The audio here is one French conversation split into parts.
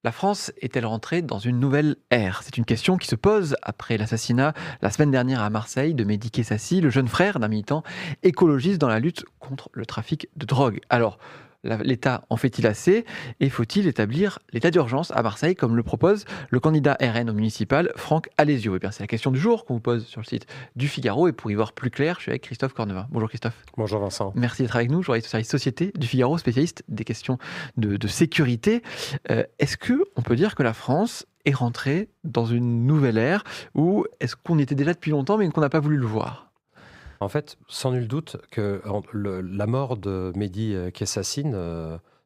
La France est-elle rentrée dans une nouvelle ère? C'est une question qui se pose après l'assassinat la semaine dernière à Marseille de Mehdi Kessassi, le jeune frère d'un militant écologiste dans la lutte contre le trafic de drogue. Alors, l'État en fait-il assez? Et faut-il établir l'état d'urgence à Marseille comme le propose le candidat RN au municipal, Franck Alesio? Eh bien, c'est la question du jour qu'on vous pose sur le site du Figaro. Et pour y voir plus clair, je suis avec Christophe Cornevin. Bonjour Christophe. Bonjour Vincent. Merci d'être avec nous, journaliste au service Société du Figaro, spécialiste des questions de sécurité. Est-ce qu'on peut dire que la France est rentrée dans une nouvelle ère ou est-ce qu'on y était déjà depuis longtemps mais qu'on n'a pas voulu le voir? En fait, sans nul doute que la mort de Mehdi Kessassine,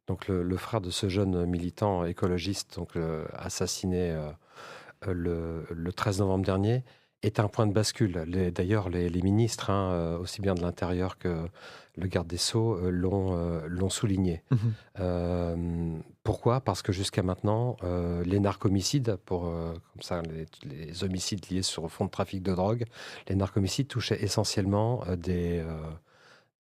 donc le frère de ce jeune militant écologiste donc, assassiné le 13 novembre dernier, est un point de bascule. D'ailleurs, les ministres, aussi bien de l'Intérieur que le garde des Sceaux, l'ont souligné. Mhm. Pourquoi? Parce que jusqu'à maintenant, les narcomicides, comme ça, les homicides liés sur fond de trafic de drogue, les narcomicides touchaient essentiellement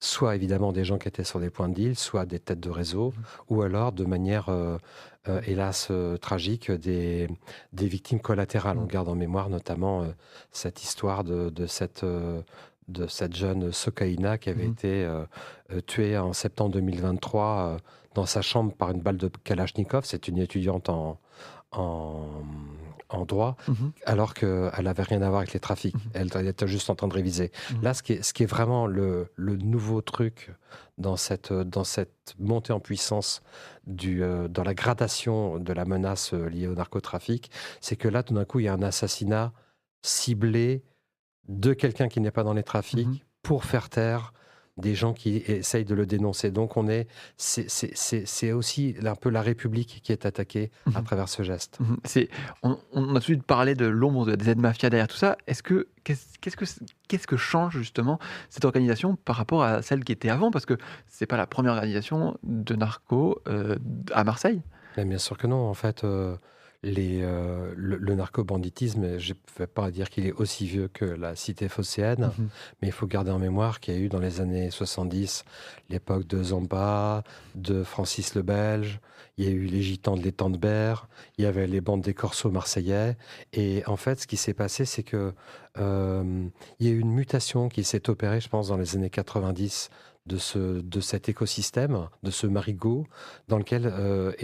soit évidemment des gens qui étaient sur des points de deal, soit des têtes de réseau, ou alors de manière, hélas, tragique, des victimes collatérales. On garde en mémoire notamment cette histoire de cette jeune Sokaina qui avait été tuée en septembre 2023 dans sa chambre par une balle de Kalachnikov. C'est une étudiante en, en droit, Mhm. alors qu'elle n'avait rien à voir avec les trafics. Elle était juste en train de réviser. Mhm. Là, ce qui est vraiment le nouveau truc dans cette montée en puissance dans la gradation de la menace liée au narcotrafic, c'est que là, tout d'un coup, il y a un assassinat ciblé de quelqu'un qui n'est pas dans les trafics Mhm. pour faire taire des gens qui essayent de le dénoncer. Donc c'est aussi un peu la République qui est attaquée à Mhm. travers ce geste. Mhm. On a tout de suite parlé de l'ombre des aides-mafias derrière tout ça. Qu'est-ce que change justement cette organisation par rapport à celle qui était avant? Parce que c'est pas la première organisation de narco à Marseille. Mais bien sûr que non. En fait, le narco-banditisme, je ne vais pas dire qu'il est aussi vieux que la cité phocéenne, Mhm. mais il faut garder en mémoire qu'il y a eu dans les années 70 l'époque de Zamba, de Francis le Belge, il y a eu les gitans de l'étang de Berre, il y avait les bandes des corsos marseillais. Et en fait, ce qui s'est passé, c'est que il y a eu une mutation qui s'est opérée, je pense, dans les années 90 de cet écosystème, de ce marigot, dans lequel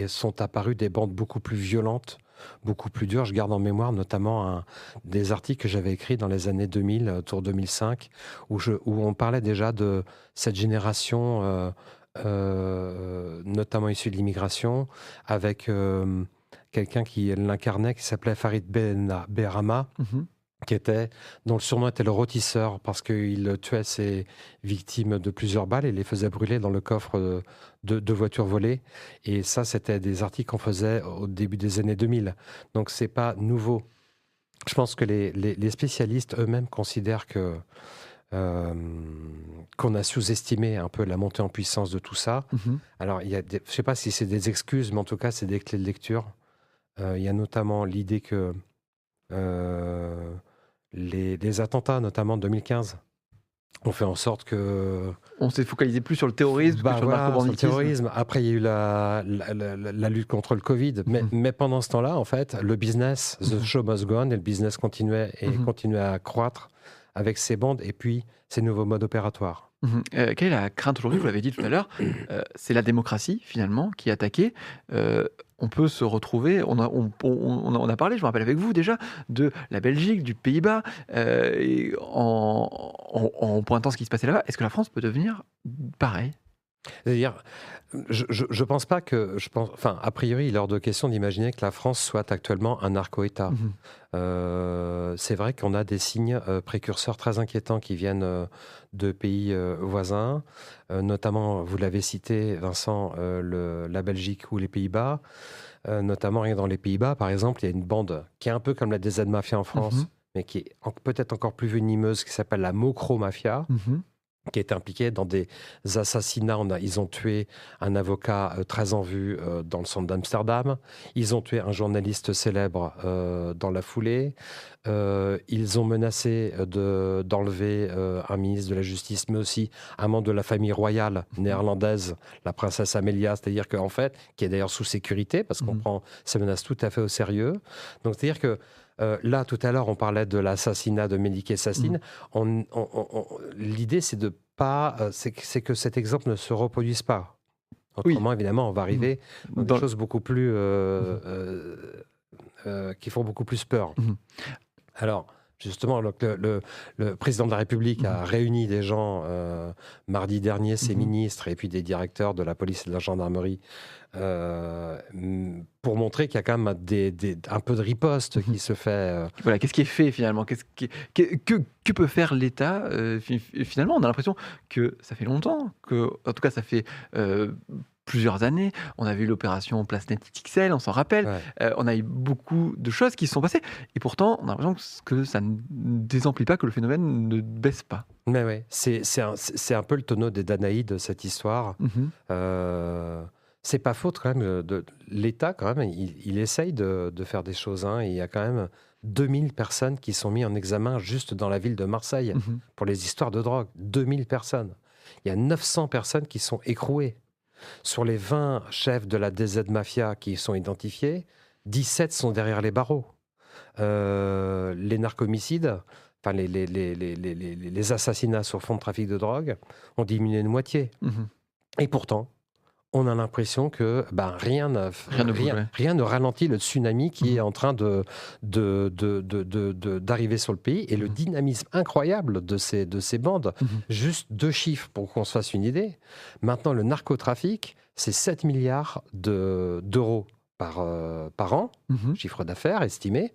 sont apparues des bandes beaucoup plus violentes, beaucoup plus dures. Je garde en mémoire notamment des articles que j'avais écrits dans les années 2000, autour 2005, où on parlait déjà de cette génération, notamment issue de l'immigration, avec quelqu'un qui l'incarnait, qui s'appelait Farid Berama, Mhm. dont le surnom était le rôtisseur, parce qu'il tuait ses victimes de plusieurs balles et les faisait brûler dans le coffre de voitures volées. Et ça, c'était des articles qu'on faisait au début des années 2000. Donc, c'est pas nouveau. Je pense que les spécialistes eux-mêmes considèrent euh, qu'on a sous-estimé un peu la montée en puissance de tout ça. Mhm. Alors, je sais pas si c'est des excuses, mais en tout cas, c'est des clés de lecture. Il y a notamment l'idée que euh, les attentats, notamment de 2015, ont fait en sorte que, On s'est focalisé plus sur le terrorisme que sur le voilà, sur le narco-banditisme. terrorisme. Après, il y a eu la lutte contre le Covid. Mhm. Mais pendant ce temps-là, en fait, le business, the Mhm. show must go on, et le business continuait Mhm. à croître avec ces bandes et puis ces nouveaux modes opératoires. Mhm. Quelle est la crainte aujourd'hui? Vous l'avez dit tout à l'heure, c'est la démocratie finalement qui est attaquée. On peut se retrouver, on a parlé, je me rappelle avec vous déjà, de la Belgique, du Pays-Bas, et en pointant ce qui se passait là-bas. Est-ce que la France peut devenir pareil? C'est-à-dire, je pense pas enfin, a priori, il est hors de question d'imaginer que la France soit actuellement un narco-État. Mhm. C'est vrai qu'on a des signes précurseurs très inquiétants qui viennent de pays voisins, notamment, vous l'avez cité, Vincent, la Belgique ou les Pays-Bas. Notamment, rien que dans les Pays-Bas, par exemple, il y a une bande qui est un peu comme la DZ Mafia en Mhm. France, mais qui est peut-être encore plus venimeuse, qui s'appelle la Mokro Mafia, Mhm. qui a été impliqué dans des assassinats. Ils ont tué un avocat très en vue dans le centre d'Amsterdam. Ils ont tué un journaliste célèbre dans la foulée. Ils ont menacé d'enlever un ministre de la Justice, mais aussi un membre de la famille royale néerlandaise, la princesse Amelia, c'est-à-dire qu'en fait, qui est d'ailleurs sous sécurité, parce qu'on prend ces menaces tout à fait au sérieux. Donc, c'est-à-dire que là, tout à l'heure, on parlait de l'assassinat de Médiké Sassine. L'idée, c'est de pas, c'est que cet exemple ne se reproduise pas. Autrement, évidemment, on va arriver dans des choses beaucoup plus qui font beaucoup plus peur. Alors, justement, le président de la République a réuni des gens mardi dernier, ses ministres et puis des directeurs de la police et de la gendarmerie pour montrer qu'il y a quand même un peu de riposte qui se fait. Voilà, qu'est-ce qui est fait finalement? Que peut faire l'État? Finalement, on a l'impression que ça fait longtemps, en tout cas ça fait plusieurs années. On a vu l'opération Place Net XXL, on s'en rappelle. Ouais. On a eu beaucoup de choses qui se sont passées. Et pourtant, on a l'impression que ça ne désemplit pas, que le phénomène ne baisse pas. Mais oui, c'est un peu le tonneau des Danaïdes, cette histoire. C'est pas faute quand même de l'État, quand même, il essaye de faire des choses. Il y a quand même 2000 personnes qui sont mises en examen juste dans la ville de Marseille pour les histoires de drogue. 2000 personnes. Il y a 900 personnes qui sont écrouées. Sur les 20 chefs de la DZ Mafia qui sont identifiés, 17 sont derrière les barreaux. Les narcomicides, enfin les assassinats sur fond de trafic de drogue ont diminué de moitié. Et pourtant, on a l'impression que rien ne ralentit le tsunami qui est en train d'arriver sur le pays et le dynamisme incroyable de ces bandes. Juste 2 chiffres pour qu'on se fasse une idée. Maintenant, le narcotrafic, c'est 7 milliards d'euros par an, chiffre d'affaires estimé.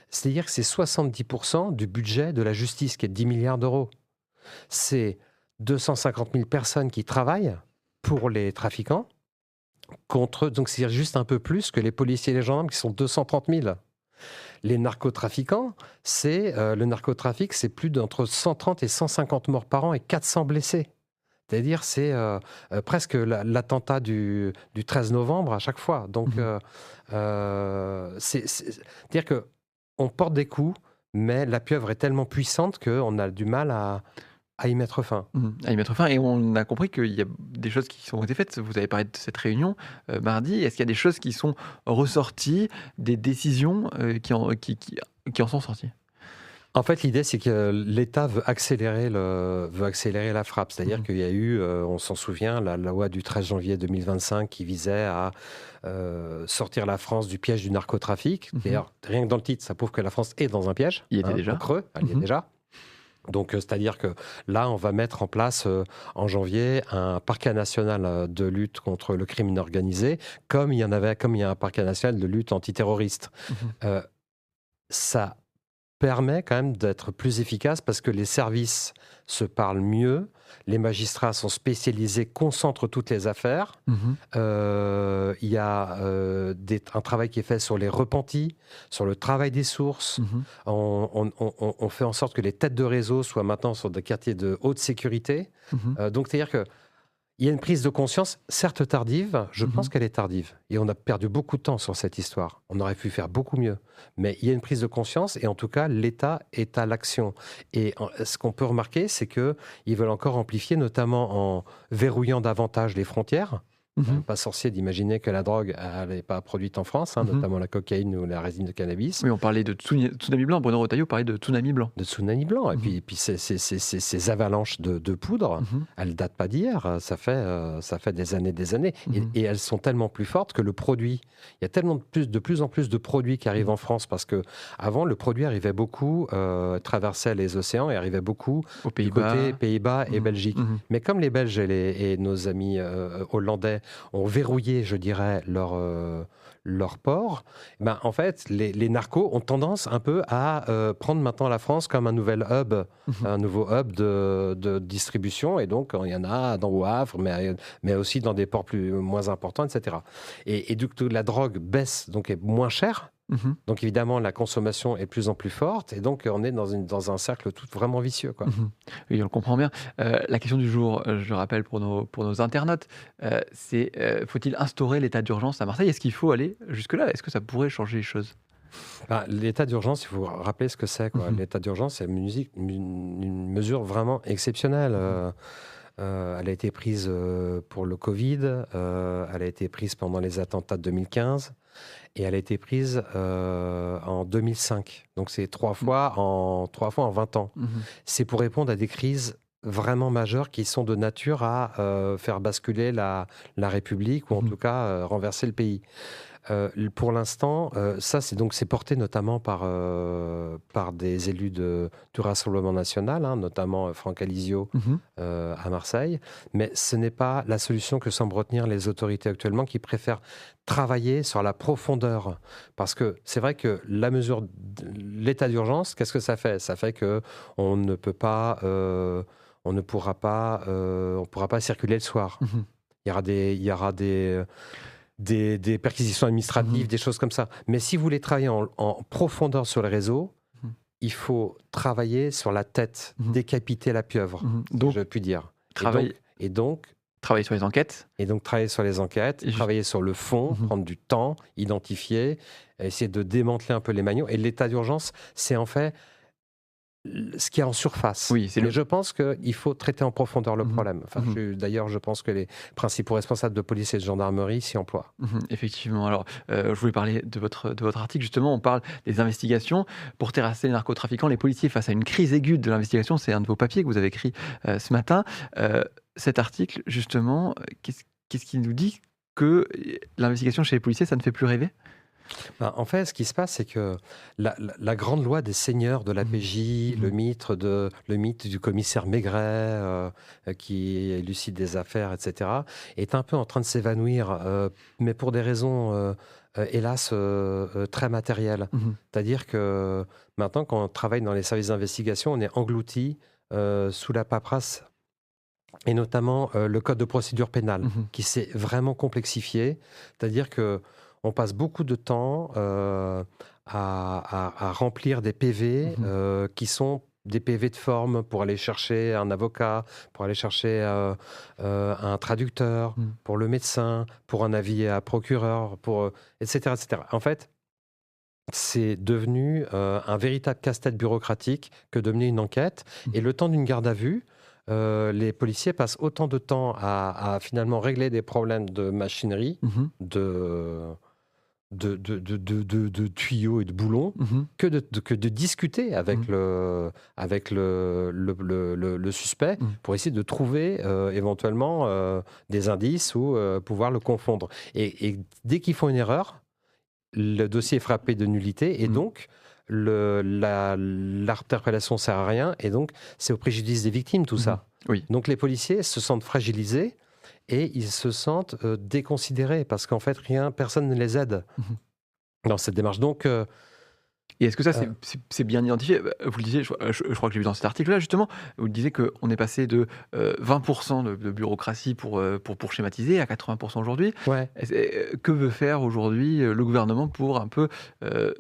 C'est-à-dire que c'est 70% du budget de la justice qui est de 10 milliards d'euros. C'est 250 000 personnes qui travaillent pour les trafiquants, donc c'est juste un peu plus que les policiers et les gendarmes qui sont 230 000. Les narcotrafiquants, le narcotrafic, c'est plus d'entre 130 et 150 morts par an et 400 blessés. C'est-à-dire, c'est presque l'attentat du 13 novembre à chaque fois. Donc, c'est-à-dire qu'on porte des coups, mais la pieuvre est tellement puissante qu'on a du mal à y mettre fin. À y mettre fin. Et on a compris qu'il y a des choses qui ont été faites. Vous avez parlé de cette réunion mardi. Est-ce qu'il y a des choses qui sont ressorties, des décisions qui en sont sorties? En fait, l'idée, c'est que l'État veut accélérer la frappe. C'est-à-dire qu'il y a eu, on s'en souvient, la loi du 13 janvier 2025 qui visait à sortir la France du piège du narcotrafic. D'ailleurs, rien que dans le titre, ça prouve que la France est dans un piège. Il y était déjà. En creux, elle y est déjà. Donc, c'est-à-dire que là, on va mettre en place en janvier un parquet national de lutte contre le crime organisé, comme il y a un parquet national de lutte antiterroriste. Ça permet quand même d'être plus efficace parce que les services se parlent mieux, les magistrats sont spécialisés, concentrent toutes les affaires. Il y a un travail qui est fait sur les repentis, sur le travail des sources. On fait en sorte que les têtes de réseau soient maintenant sur des quartiers de haute sécurité. Donc, c'est-à-dire que il y a une prise de conscience, certes tardive, je pense qu'elle est tardive. Et on a perdu beaucoup de temps sur cette histoire. On aurait pu faire beaucoup mieux. Mais il y a une prise de conscience et en tout cas, l'État est à l'action. Et ce qu'on peut remarquer, c'est qu'ils veulent encore amplifier, notamment en verrouillant davantage les frontières. Pas sorcier d'imaginer que la drogue n'est pas produite en France, notamment la cocaïne ou la résine de cannabis. Oui, on parlait de tsunami blanc. Bruno Retailleau parlait de tsunami blanc. De tsunami blanc. Et puis ces avalanches de poudre, elles ne datent pas d'hier. Ça fait des années. Et elles sont tellement plus fortes que le produit... Il y a tellement de plus en plus de produits qui arrivent en France parce qu'avant, le produit arrivait beaucoup, traversait les océans et arrivait beaucoup aux du côté Pays-Bas et Belgique. Mais comme les Belges et nos amis hollandais ont verrouillé, je dirais, leur port, en fait, les narcos ont tendance un peu à prendre maintenant la France comme un nouvel hub, un nouveau hub de distribution. Et donc, il y en a dans au Havre, mais aussi dans des ports moins importants, etc. Et du coup, la drogue baisse, donc est moins chère. Mhm. Donc évidemment, la consommation est de plus en plus forte et donc on est dans un cercle tout vraiment vicieux, quoi. Mhm. Oui, on le comprend bien. La question du jour, je le rappelle pour nos internautes, c'est faut-il instaurer l'état d'urgence à Marseille? Est-ce qu'il faut aller jusque-là? Est-ce que ça pourrait changer les choses? Bah, l'état d'urgence, il faut rappeler ce que c'est, quoi. Mhm. L'état d'urgence, c'est une mesure vraiment exceptionnelle. Mhm. Elle a été prise pour le Covid, elle a été prise pendant les attentats de 2015 et elle a été prise en 2005. Donc c'est trois fois en 20 ans. Mhm. C'est pour répondre à des crises vraiment majeures qui sont de nature à faire basculer la République ou en Mhm. tout cas renverser le pays. Pour l'instant, c'est porté notamment par des élus du Rassemblement national, hein, notamment Franck Alizio Mhm. à Marseille. Mais ce n'est pas la solution que semblent retenir les autorités actuellement, qui préfèrent travailler sur la profondeur. Parce que c'est vrai que l'état d'urgence, qu'est-ce que ça fait? Ça fait que on ne peut pas, on ne pourra pas, on pourra pas circuler le soir. Mhm. Il y aura des perquisitions administratives, Mhm. des choses comme ça. Mais si vous voulez travailler en profondeur sur le réseau, Mhm. il faut travailler sur la tête, Mhm. décapiter la pieuvre, Mhm. si Donc je puis dire. travailler Et donc, travailler sur les enquêtes et donc travailler sur les enquêtes, et juste travailler sur le fond, Mhm. prendre du temps, identifier, essayer de démanteler un peu les maillons. Et l'état d'urgence, c'est en fait ce qui est en surface. Oui, c'est Mais le je pense qu'il faut traiter en profondeur le Mhm. problème. Enfin, Mhm. d'ailleurs, je pense que les principaux responsables de police et de gendarmerie s'y emploient. Mhm, effectivement. Alors, je voulais parler de votre article. Justement, on parle des investigations. Pour terrasser les narcotrafiquants, les policiers face à une crise aiguë de l'investigation, c'est un de vos papiers que vous avez écrit ce matin. Cet article, justement, qu'est-ce qui nous dit que l'investigation chez les policiers, ça ne fait plus rêver? Ben, en fait, ce qui se passe, c'est que la grande loi des seigneurs de Mhm. l'APJ, Mhm. le mythe du commissaire Maigret qui élucide des affaires, etc., est un peu en train de s'évanouir, mais pour des raisons, hélas, très matérielles. Mhm. C'est-à-dire que maintenant, quand on travaille dans les services d'investigation, on est englouti sous la paperasse et notamment le code de procédure pénale, Mhm. qui s'est vraiment complexifié. C'est-à-dire que on passe beaucoup de temps à remplir des PV Mhm. qui sont des PV de forme pour aller chercher un avocat, pour aller chercher un traducteur, Mhm. pour le médecin, pour un avis à procureur, etc., etc. En fait, c'est devenu un véritable casse-tête bureaucratique que de mener une enquête. Et Mhm. le temps d'une garde à vue, les policiers passent autant de temps à finalement régler des problèmes de machinerie, Mhm. de, de tuyaux et de boulons, Mhm. que de discuter avec Mhm. le suspect Mhm. pour essayer de trouver éventuellement des indices ou pouvoir le confondre. Et dès qu'ils font une erreur, le dossier est frappé de nullité et Mhm. donc l'interpellation sert à rien et donc c'est au préjudice des victimes tout Mhm. ça. Oui. Donc les policiers se sentent fragilisés et ils se sentent déconsidérés parce qu'en fait personne ne les aide Mhm. dans cette démarche. Donc Et est-ce que ça, euh, c'est bien identifié? Vous le disiez, je crois que j'ai vu dans cet article-là, justement, vous le disiez qu'on est passé de 20% de bureaucratie pour schématiser à 80% aujourd'hui. ouais. Que veut faire aujourd'hui le gouvernement pour un peu euh,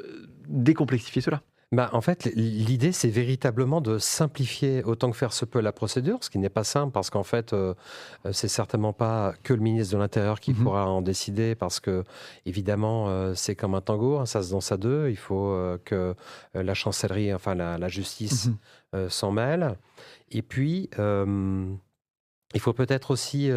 décomplexifier cela? Bah, en fait, l'idée, c'est véritablement de simplifier autant que faire se peut la procédure, ce qui n'est pas simple parce qu'en fait, c'est certainement pas que le ministre de l'Intérieur qui Mhm. pourra en décider parce que, évidemment, c'est comme un tango, hein, ça se danse à deux. Il faut que la chancellerie, enfin la justice, Mhm. s'en mêle. Et puis, il faut peut-être aussi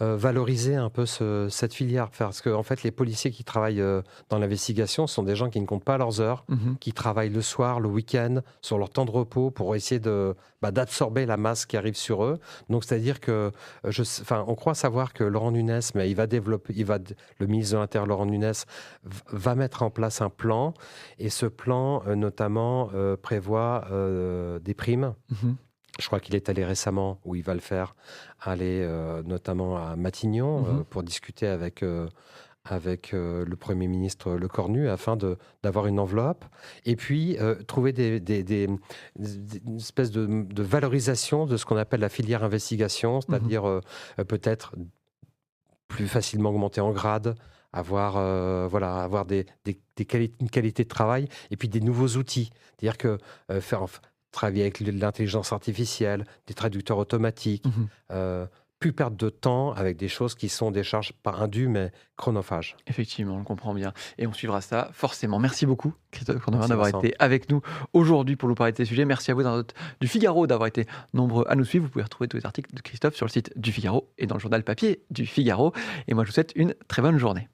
valoriser un peu cette filière, parce que en fait, les policiers qui travaillent dans l'investigation sont des gens qui ne comptent pas leurs heures, Mhm. qui travaillent le soir, le week-end, sur leur temps de repos pour essayer d'absorber la masse qui arrive sur eux. Donc, c'est-à-dire que, on croit savoir que Laurent Nunez, mais le ministre de l'Intérieur, Laurent Nunez, va mettre en place un plan, et ce plan, notamment, prévoit des primes. Mhm. Je crois qu'il est allé récemment, où il va le faire, aller notamment à Matignon Mhm. pour discuter avec le Premier ministre Lecornu afin d'avoir une enveloppe et puis trouver une espèce de valorisation de ce qu'on appelle la filière investigation, Mhm. c'est-à-dire peut-être plus facilement augmenter en grade, avoir une qualité de travail et puis des nouveaux outils. C'est-à-dire que travailler avec l'intelligence artificielle, des traducteurs automatiques, plus perdre de temps avec des choses qui sont des charges pas indues mais chronophages. Effectivement, on le comprend bien. Et on suivra ça forcément. Merci beaucoup, Christophe Cournevain, Merci d'avoir Vincent. été avec nous aujourd'hui pour nous parler de ces sujets. Merci à vous du Figaro d'avoir été nombreux à nous suivre. Vous pouvez retrouver tous les articles de Christophe sur le site du Figaro et dans le journal papier du Figaro. Et moi, je vous souhaite une très bonne journée.